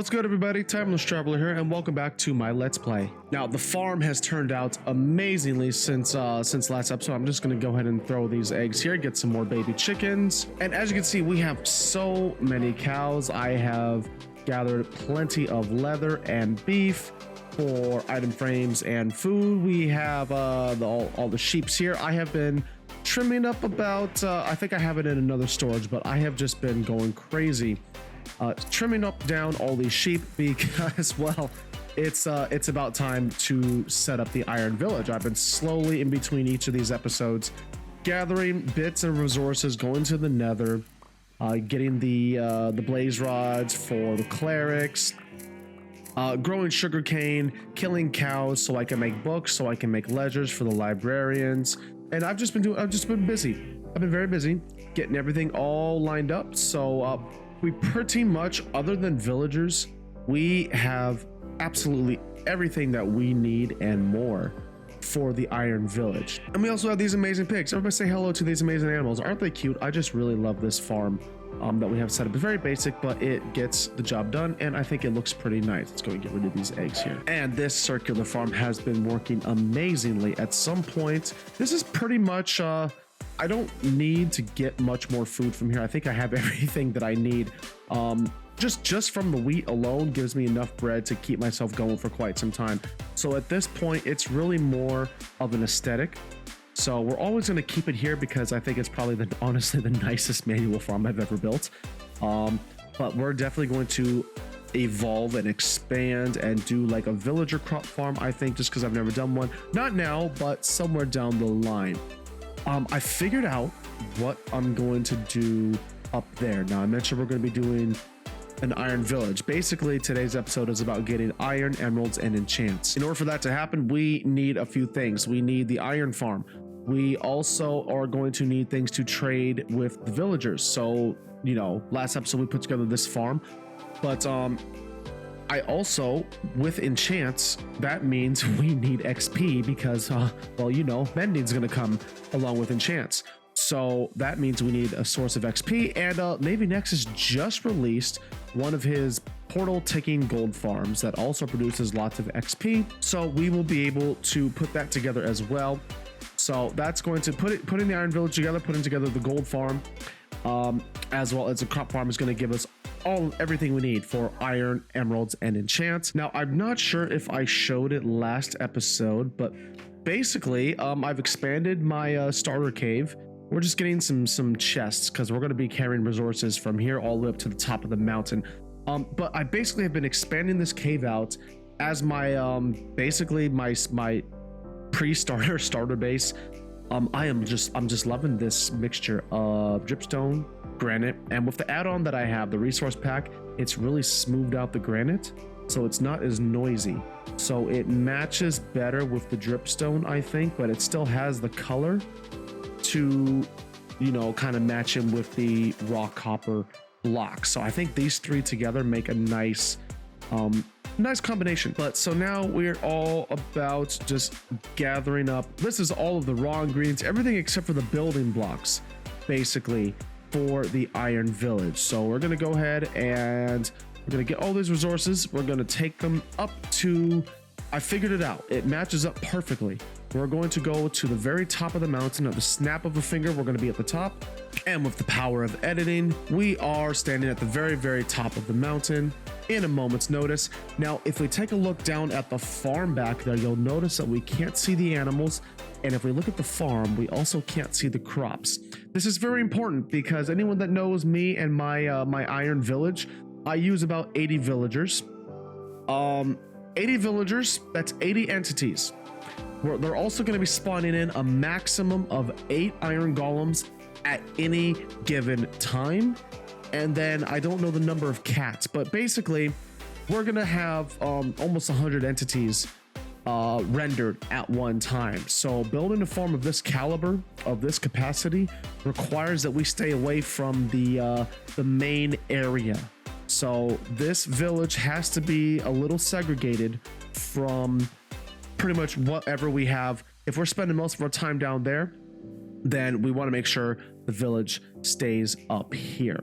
What's good, everybody? Timeless Traveler here, and welcome back to my Let's Play. Now, the farm has turned out amazingly since last episode. I'm just going to go ahead and throw these eggs here, get some more baby chickens. And as you can see, we have so many cows. I have gathered plenty of leather and beef for item frames and food. We have all the sheeps here. I have been trimming up about, I think I have it in another storage, but I have just been going crazy. Trimming up down all these sheep because, well, it's about time to set up the Iron Village. I've been slowly in between each of these episodes gathering bits and resources, going to the nether, getting the blaze rods for the clerics, growing sugarcane, killing cows so I can make books, so I can make ledgers for the librarians. And I've just been busy. I've been very busy getting everything all lined up. So we pretty much, other than villagers, we have absolutely everything that we need and more for the Iron Village. And we also have these amazing pigs. Everybody say hello to these amazing animals. Aren't they cute? I just really love this farm that we have set up. It's very basic, but it gets the job done, and I think it looks pretty nice. Let's go and get rid of these eggs here. And this circular farm has been working amazingly. At some point, this is pretty much I don't need to get much more food from here. I think I have everything that I need. Just from the wheat alone gives me enough bread to keep myself going for quite some time. So at this point, it's really more of an aesthetic. So we're always going to keep it here because I think it's probably honestly the nicest manual farm I've ever built. But we're definitely going to evolve and expand and do like a villager crop farm, I think, just because I've never done one. Not now, but somewhere down the line. I figured out what I'm going to do up there. Now, I mentioned we're going to be doing an Iron Village. Basically, today's episode is about getting iron, emeralds, and enchants. In order for that to happen, we need a few things. We need the iron farm. We also are going to need things to trade with the villagers. So, you know, last episode we put together this farm, but I also, with enchants, that means we need XP because, well, you know, mending's going to come along with enchants. So that means we need a source of XP, and Navy Nexus just released one of his portal ticking gold farms that also produces lots of XP. So we will be able to put that together as well. So that's going to putting the Iron Village together, putting together the gold farm, as well as a crop farm is going to give us everything we need for iron, emeralds, and enchants. Now, I'm not sure if I showed it last episode, but basically, I've expanded my starter cave. We're just getting some chests because we're going to be carrying resources from here all the way up to the top of the mountain. But I basically have been expanding this cave out as my basically my pre-starter base. I'm just loving this mixture of dripstone, granite, and with the add-on that I have, the resource pack, it's really smoothed out the granite, so it's not as noisy. So it matches better with the dripstone, I think, but it still has the color to, you know, kind of match in with the raw copper block. So I think these three together make a nice combination. But so now we're all about just gathering up. This is all of the raw ingredients, everything except for the building blocks, basically, for the Iron Village. So we're going to go ahead and we're going to get all these resources. We're going to take them up to, I figured it out. It matches up perfectly. We're going to go to the very top of the mountain. At the snap of a finger, we're going to be at the top. And with the power of editing, we are standing at the very, very top of the mountain in a moment's notice. Now, if we take a look down at the farm back there, you'll notice that we can't see the animals. And if we look at the farm, we also can't see the crops. This is very important because anyone that knows me and my my Iron Village, I use about 80 villagers. 80 villagers, that's 80 entities. They're also going to be spawning in a maximum of 8 iron golems at any given time. And then I don't know the number of cats, but basically we're going to have almost 100 entities rendered at one time. So building a farm of this caliber, of this capacity, requires that we stay away from the main area. So this village has to be a little segregated from pretty much whatever we have. If we're spending most of our time down there, then we want to make sure the village stays up here.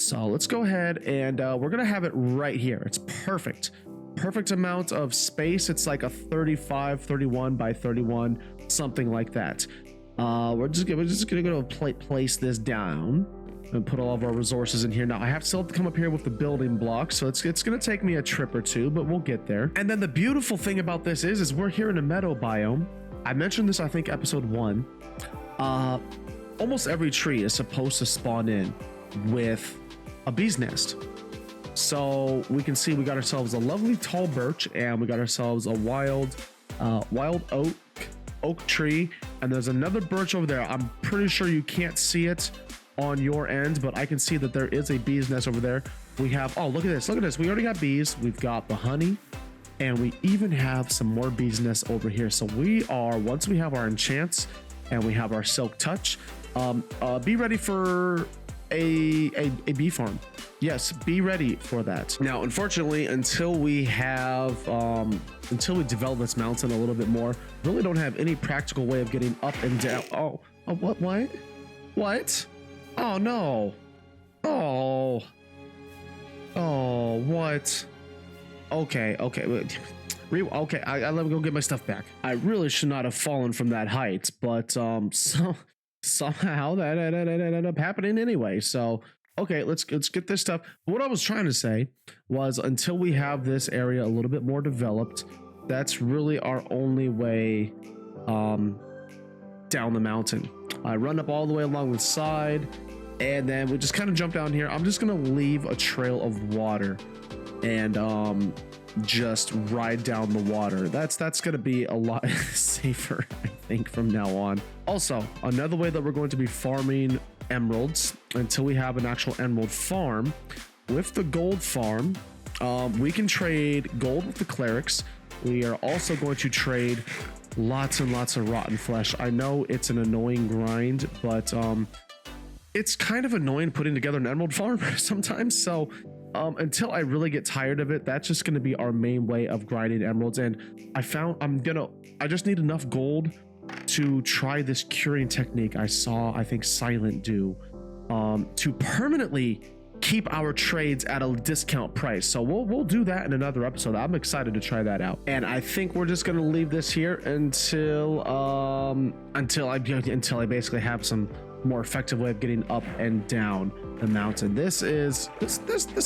So let's go ahead and we're gonna have it right here. It's perfect amount of space. It's like a 35 31 by 31, something like that. We're just gonna go place this down and put all of our resources in here. Now I have to come up here with the building blocks, so it's gonna take me a trip or two, but we'll get there. And then the beautiful thing about this is we're here in a meadow biome. I mentioned this, I think, episode 1. Almost every tree is supposed to spawn in with a bee's nest. So we can see we got ourselves a lovely tall birch, and we got ourselves a wild oak tree, and there's another birch over there. I'm pretty sure you can't see it on your end, but I can see that there is a bee's nest over there. We have, oh, look at this, we already got bees, we've got the honey, and we even have some more bees nests over here. So we are, once we have our enchants and we have our silk touch, be ready for a bee farm. Yes, be ready for that. Now, unfortunately, until we develop this mountain a little bit more, really don't have any practical way of getting up and down. Oh, what? Oh no. Oh, what? Okay. Okay, I let me go get my stuff back. I really should not have fallen from that height, but somehow that ended up happening anyway. So okay, let's get this stuff. What I was trying to say was, until we have this area a little bit more developed, that's really our only way down the mountain. I run up all the way along the side, and then we just kind of jump down here. I'm just gonna leave a trail of water and just ride down the water. That's gonna be a lot safer, I think, from now on. Also, another way that we're going to be farming emeralds until we have an actual emerald farm, with the gold farm, we can trade gold with the clerics. We are also going to trade lots and lots of rotten flesh. I know it's an annoying grind, but it's kind of annoying putting together an emerald farm sometimes. So until I really get tired of it, that's just going to be our main way of grinding emeralds. And I just need enough gold to try this curing technique I saw, I think, Silent do, to permanently keep our trades at a discount price. So we'll do that in another episode. I'm excited to try that out. And I think we're just going to leave this here until I basically have some more effective way of getting up and down the mountain. This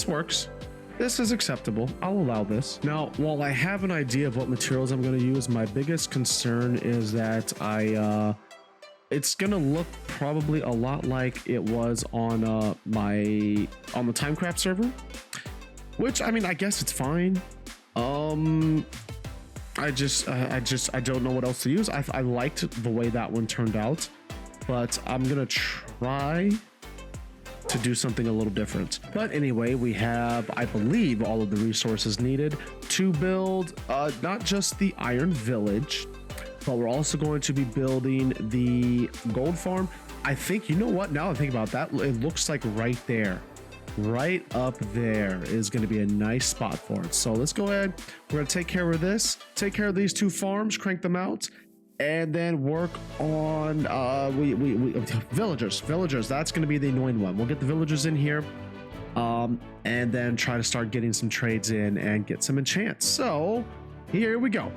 works. This is acceptable. I'll allow this. Now, while I have an idea of what materials I'm going to use, my biggest concern is that it's going to look probably a lot like it was on the Timecraft server, which, I mean, I guess it's fine. I don't know what else to use. I liked the way that one turned out, but I'm going to try to do something a little different. But anyway, we have, I believe, all of the resources needed to build not just the Iron Village, but we're also going to be building the gold farm. I think, you know what, now I think about that, it looks like right up there is going to be a nice spot for it. So let's go ahead, we're going to take care of this, take care of these 2 farms, crank them out, and then work on villagers. That's going to be the annoying one. We'll get the villagers in here, and then try to start getting some trades in and get some enchants. So here we go.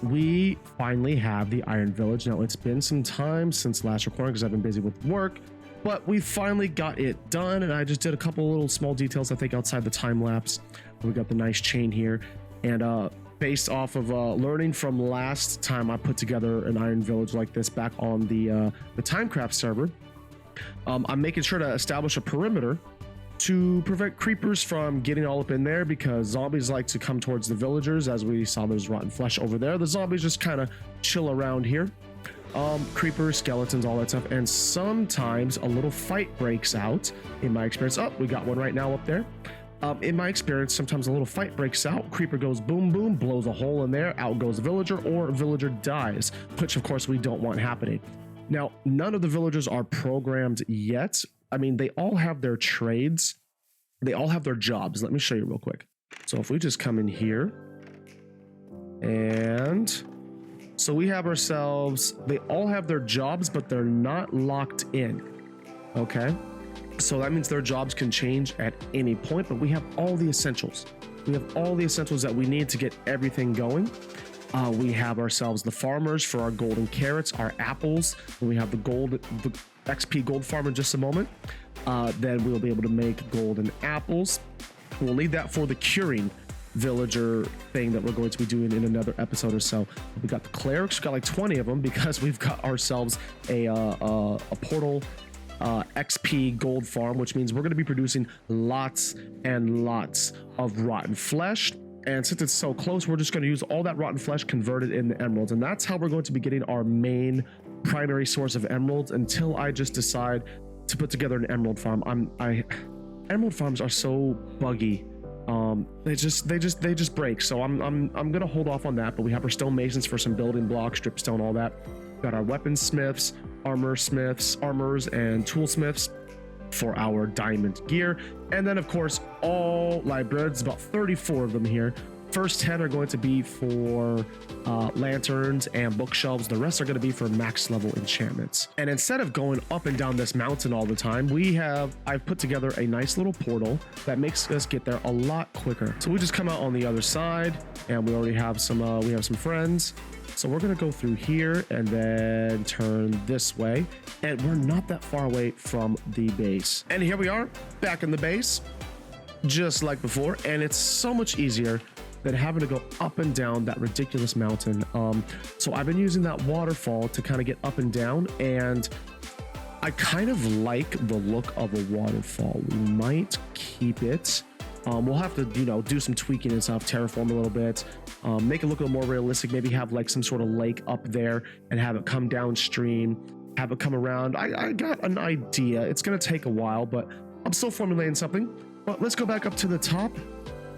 we finally have the Iron Village. Now, it's been some time since last recording because I've been busy with work, but we finally got it done. And I just did a couple little small details, I think, outside the time lapse. We got the nice chain here. And based off of learning from last time I put together an Iron Village like this back on the Timecraft server, I'm making sure to establish a perimeter to prevent creepers from getting all up in there, because zombies like to come towards the villagers. As we saw, there's rotten flesh over there. The zombies just kind of chill around here. Creepers, skeletons, all that stuff. And sometimes a little fight breaks out. In my experience, we got one right now up there. In my experience, sometimes a little fight breaks out. Creeper goes boom, boom, blows a hole in there. Out goes the villager, or villager dies, which of course we don't want happening. Now, none of the villagers are programmed yet. I mean, they all have their trades. They all have their jobs. Let me show you real quick. So if we just come in here, and so we have ourselves, they all have their jobs, but they're not locked in. Okay. So that means their jobs can change at any point, but we have all the essentials. We have all the essentials that we need to get everything going. We have ourselves the farmers for our golden carrots, our apples. We have the XP gold farm in just a moment. Then we'll be able to make golden apples. We'll need that for the curing villager thing that we're going to be doing in another episode or so. We got the clerics. We got like 20 of them because we've got ourselves a portal XP gold farm, which means we're going to be producing lots and lots of rotten flesh. And since it's so close, we're just going to use all that rotten flesh converted into emeralds. And that's how we're going to be getting our main primary source of emeralds until I just decide to put together an emerald farm. Emerald farms are so buggy. They just break. So I'm going to hold off on that, but we have our stonemasons for some building blocks, dripstone, all that. Got our weaponsmiths, armors, and toolsmiths for our diamond gear. And then of course all librarians, about 34 of them here. First 10 are going to be for lanterns and bookshelves. The rest are going to be for max level enchantments. And instead of going up and down this mountain all the time, I've put together a nice little portal that makes us get there a lot quicker. So we just come out on the other side, and we already have some friends. So we're going to go through here and then turn this way, and we're not that far away from the base. And here we are back in the base, just like before. And it's so much easier than having to go up and down that ridiculous mountain. So I've been using that waterfall to kind of get up and down, and I kind of like the look of a waterfall. We might keep it. We'll have to, do some tweaking and stuff, terraform a little bit, make it look a little more realistic, maybe have like some sort of lake up there and have it come downstream, have it come around. I got an idea. It's going to take a while, but I'm still formulating something. But let's go back up to the top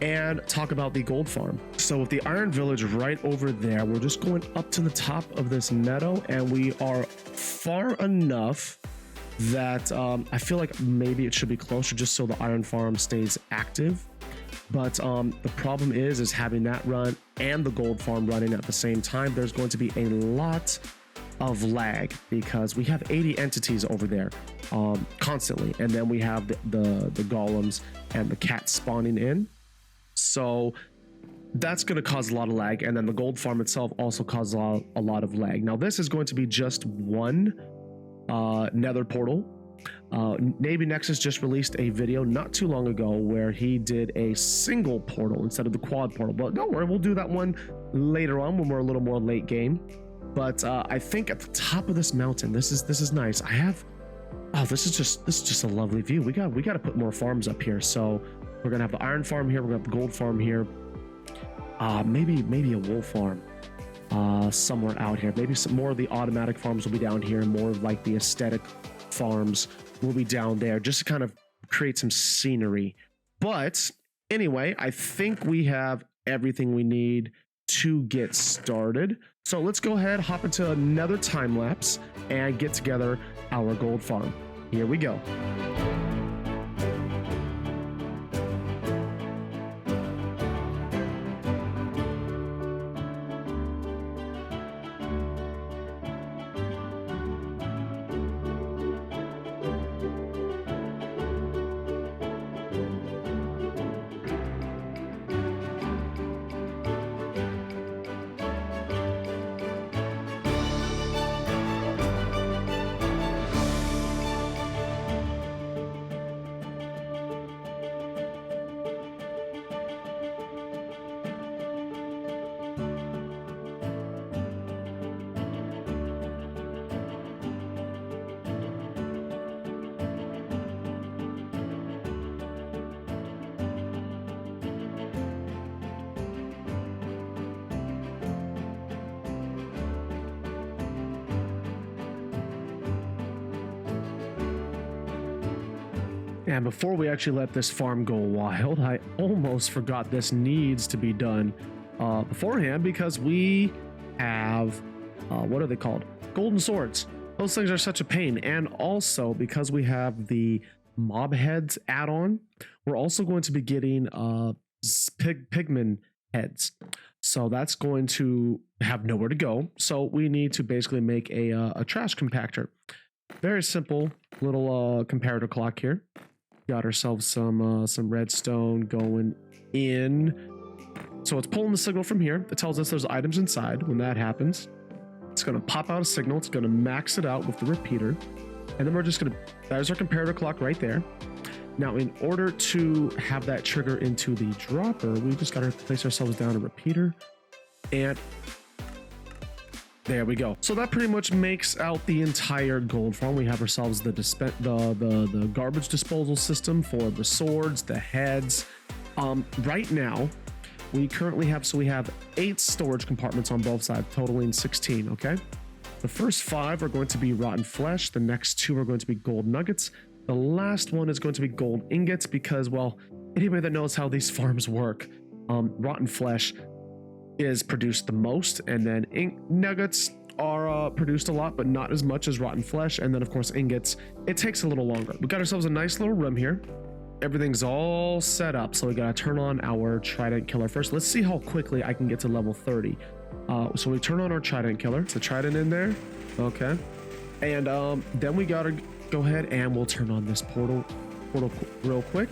and talk about the gold farm. So with the Iron Village right over there, we're just going up to the top of this meadow, and we are far enough that I feel like maybe it should be closer just so the iron farm stays active. But the problem is having that run and the gold farm running at the same time. There's going to be a lot of lag because we have 80 entities over there constantly, and then we have the golems and the cats spawning in. So that's going to cause a lot of lag, and then the gold farm itself also causes a lot of lag. Now this is going to be just one nether portal. Navy Nexus just released a video not too long ago where he did a single portal instead of the quad portal, but don't worry, we'll do that one later on when we're a little more late game. But I think at the top of this mountain, this is nice. This is just a lovely view. We got to put more farms up here. So we're gonna have the iron farm here, we're gonna have the gold farm here, maybe a wool farm somewhere out here. Maybe some more of the automatic farms will be down here, and more of like the aesthetic farms will be down there, just to kind of create some scenery. But anyway, I think we have everything we need to get started. So let's go ahead, hop into another time lapse and get together our gold farm. Here we go. And before we actually let this farm go wild, I almost forgot this needs to be done beforehand, because we have, what are they called? Golden swords. Those things are such a pain. And also because we have the mob heads add-on, we're also going to be getting pigman heads. So that's going to have nowhere to go. So we need to basically make a trash compactor. Very simple little comparator clock here. Got ourselves some redstone going in. So it's pulling the signal from here. It tells us there's items inside. When that happens, it's going to pop out a signal. It's going to max it out with the repeater. And then we're just going to, there's our comparator clock right there. Now, in order to have that trigger into the dropper, we just got to place ourselves down a repeater. And there we go. So that pretty much makes out the entire gold farm. We have ourselves the garbage disposal system for the swords, the heads. Right now, we currently have, so we have 8 storage compartments on both sides, totaling 16, okay? The first 5 are going to be rotten flesh. The next 2 are going to be gold nuggets. The last one is going to be gold ingots because, well, anybody that knows how these farms work, rotten flesh is produced the most, and then nuggets are produced a lot, but not as much as rotten flesh. And then, of course, ingots, it takes a little longer. We got ourselves a nice little room here. Everything's all set up, so we gotta turn on our trident killer first. Let's see how quickly I can get to level 30. So we turn on our trident killer. It's a trident in there, okay. And then we gotta go ahead and we'll turn on this portal real quick.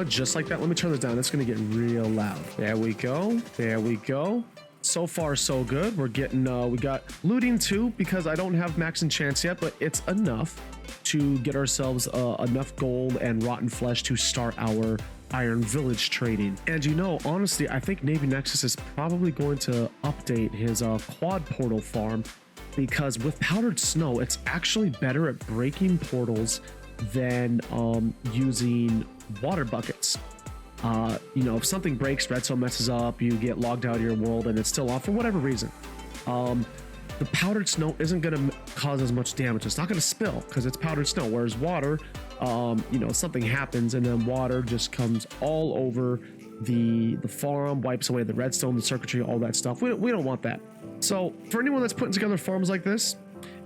Just like that. Let me turn this down. It's gonna get real loud. There we go. There we go. So far, so good. We're getting, we got looting too, because I don't have max enchants yet, but it's enough to get ourselves enough gold and rotten flesh to start our iron village trading. And you know, honestly, I think Navy Nexus is probably going to update his quad portal farm, because with powdered snow, it's actually better at breaking portals than using water buckets. You know, if something breaks, redstone messes up, you get logged out of your world and it's still off for whatever reason. The powdered snow isn't going to cause as much damage. It's not going to spill because it's powdered snow, whereas water, you know, something happens and then water just comes all over the farm, wipes away the redstone, the circuitry, all that stuff. We don't want that. So for anyone that's putting together farms like this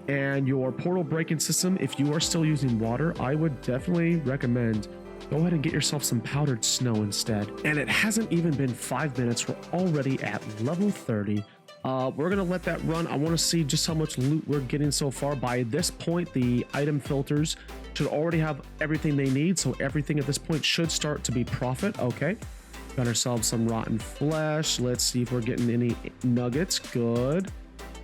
and your portal breaking system, if you are still using water, I would definitely recommend go ahead and get yourself some powdered snow instead. And it hasn't even been 5 minutes. We're already at level 30. We're gonna let that run. I want to see just how much loot we're getting so far. By this point, the item filters should already have everything they need, so everything at this point should start to be profit. Okay, got ourselves some rotten flesh. Let's see if we're getting any nuggets. Good.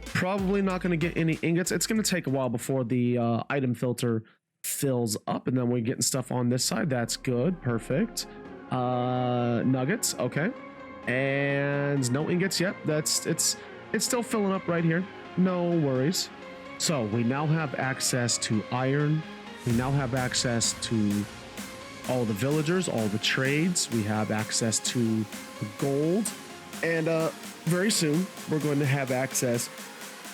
Probably not going to get any ingots. It's going to take a while before the item filter fills up, and then we're getting stuff on this side. That's good. Perfect. Nuggets. Okay. And no ingots yet. It's still filling up right here. No worries. So we now have access to iron. We now have access to all the villagers, all the trades. We have access to the gold, and very soon we're going to have access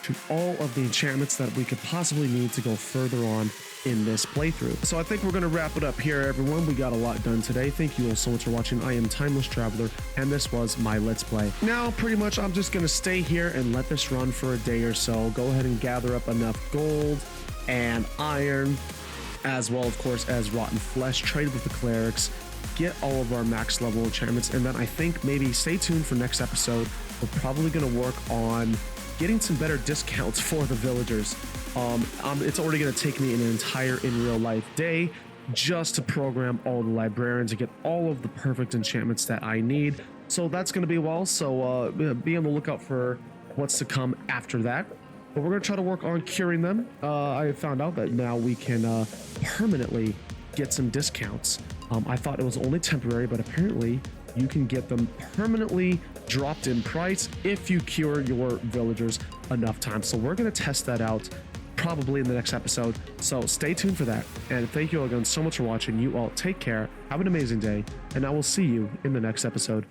to all of the enchantments that we could possibly need to go further on in this playthrough. So I think we're going to wrap it up here, everyone. We got a lot done today. Thank you all so much for watching. I am Timeless Traveler, and this was my Let's Play. Now, pretty much, I'm just going to stay here and let this run for a day or so. Go ahead and gather up enough gold and iron, as well, of course, as rotten flesh. Trade with the clerics. Get all of our max level enchantments, and then I think maybe stay tuned for next episode. We're probably going to work on getting some better discounts for the villagers. It's already going to take me an entire in real life day just to program all the librarians and get all of the perfect enchantments that I need. So that's going to be a while. So be on the lookout for what's to come after that. But we're going to try to work on curing them. I found out that now we can permanently get some discounts. I thought it was only temporary, but apparently you can get them permanently dropped in price if you cure your villagers enough times. So we're going to test that out probably in the next episode. So stay tuned for that. And thank you all again so much for watching. You all take care. Have an amazing day. And I will see you in the next episode.